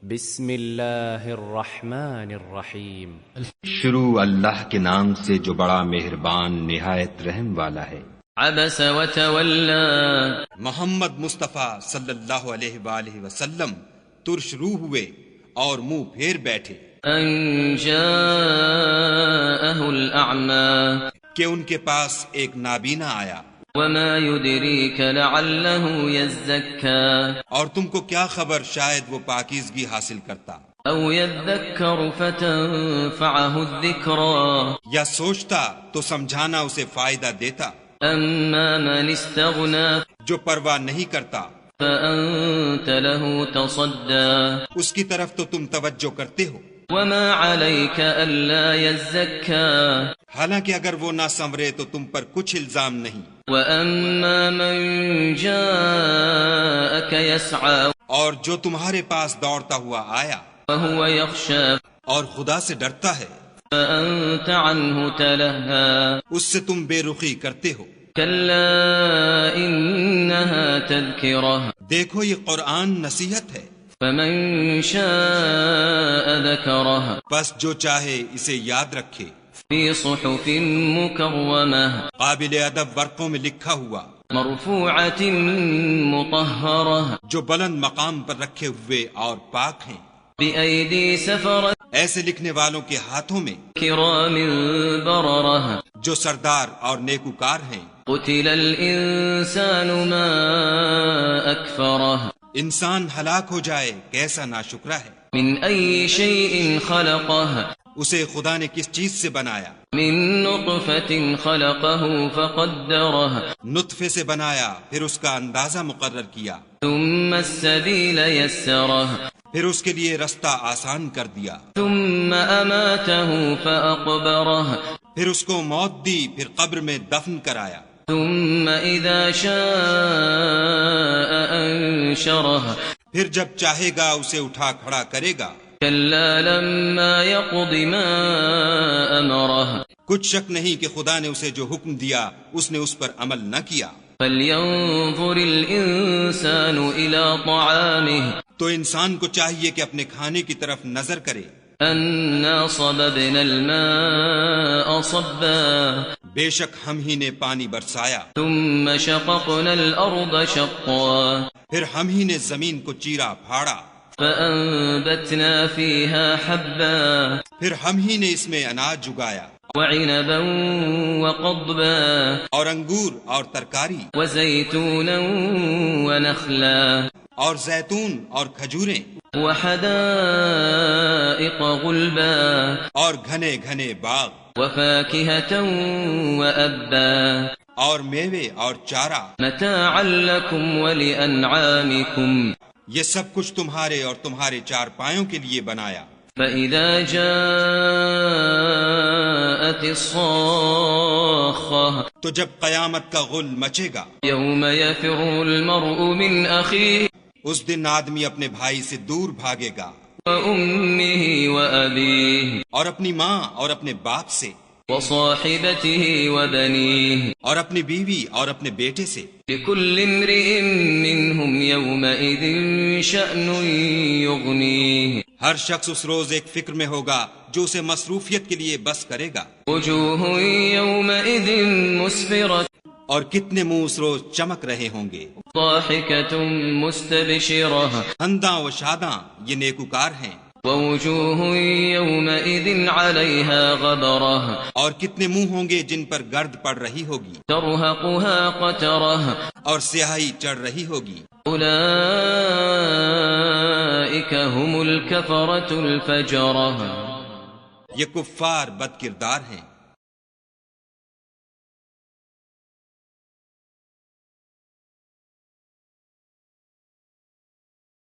بسم اللہ الرحمن الرحیم۔ شروع اللہ کے نام سے جو بڑا مہربان نہایت رحم والا ہے۔ عبس وتولى، محمد مصطفیٰ صلی اللہ علیہ وآلہ وسلم ترش روح ہوئے اور منہ پھیر بیٹھے ان جاءه الأعمى، کہ ان کے پاس ایک نابینا آیا۔ وما يدريك لعله يزكى، اور تم کو کیا خبر شاید وہ پاکیزگی حاصل کرتا أو يذكر فتنفعه الذكرى، یا سوچتا تو سمجھانا اسے فائدہ دیتا۔ أما من استغنى جو پرواہ نہیں کرتا فأنت له تصدى، اس کی طرف تو تم توجہ کرتے ہو۔ وما عليك ألا يزكى، حالانکہ اگر وہ نہ سنورے تو تم پر کچھ الزام نہیں۔ وأما من جاءك يسعى اور جو تمہارے پاس دوڑتا ہوا آیا وهو يخشى اور خدا سے ڈرتا ہے، فأنت عنه تلهى، اس سے تم بے رخی کرتے ہو۔ كلا إنها تذكرة، دیکھو یہ قرآن نصیحت ہے، فمن شاء ذكره، بس جو چاہے اسے یاد رکھے۔ في صحف مكرمة، قابل ادب ورقوں میں لکھا ہوا، مرفوعة مطهرة، جو بلند مقام پر رکھے ہوئے اور پاک ہیں، بأيدي سفرة ایسے لکھنے والوں کے ہاتھوں میں كرام بررة، جو سردار اور نیکوکار ہیں۔ قتل الإنسان ما أكفره، انسان ہلاک ہو جائے کیسا ناشکرا ہے۔ من أي شيء خلقه، اسے خدا نے کس چیز سے بنایا؟ من نطفة خلقه فقدره، نطفے سے بنایا، پھر اس کا اندازہ مقرر کیا، ثم السبيل يسره، پھر اس کے لیے رستہ آسان کر دیا، ثم أماته فأقبره، پھر اس کو موت دی، پھر قبر میں دفن کرایا، ثم إذا شاء أنشره، پھر جب چاہے گا اسے اٹھا کھڑا کرے گا۔ كلا لما يقض ما أمره، کچھ شک نہیں کہ خدا نے اسے جو حکم دیا اس نے اس پر عمل نہ کیا۔ فلينظر الإنسان إلى طعامه، تو انسان کو چاہیے کہ اپنے کھانے کی طرف نظر کرے۔ أنا صببنا الماء صبا، بے شک ہم ہی نے پانی برسایا، ثم شققنا الأرض شقا، پھر ہم ہی نے زمین کو چیرا پھاڑا، فأنبتنا فيها حبا، پھر ہم ہی نے اس میں اناج اگایا، وعنبا وقضبا، اور انگور اور ترکاری، وزيتونا ونخلا، اور زیتون اور کھجوریں، وحدائق غلبا، اور گھنے گھنے باغ، وفاكهة وأبا، اور میوے اور چارہ۔ متاعا لكم ولأنعامكم، یہ سب کچھ تمہارے اور تمہارے چار پایوں کے لیے بنایا۔ فإذا جاءت الصاخة، تو جب قیامت کا غل مچے گا، يوم يفر المرء من أخيه اس دن آدمی اپنے بھائی سے دور بھاگے گا، وأمه وأبيه اور اپنی ماں اور اپنے باپ سے، وصاحبته وبنيه، اور اپنی بیوی اور اپنے بیٹے سے۔ لكل امرئ منهم يومئذ شأن يغنيه، ہر شخص اس روز ایک فکر میں ہوگا جو اسے مصروفیت کے لیے بس کرے گا۔ وجوه يومئذ مسفرة، اور کتنے منہ اس روز چمک رہے ہوں گے، ضاحكة مستبشرة، خنداں و شاداں، یہ نیکوکار ہیں۔ ووجوه يومئذ عليها غبرة، اور کتنے منہ ہوں گے جن پر گرد پڑ رہی ہوگی ترهقها قترة، اور سیاہی چڑھ رہی ہوگی۔ أولئك هم الكفرة الفجرة، یہ کفار بد کردار ہیں۔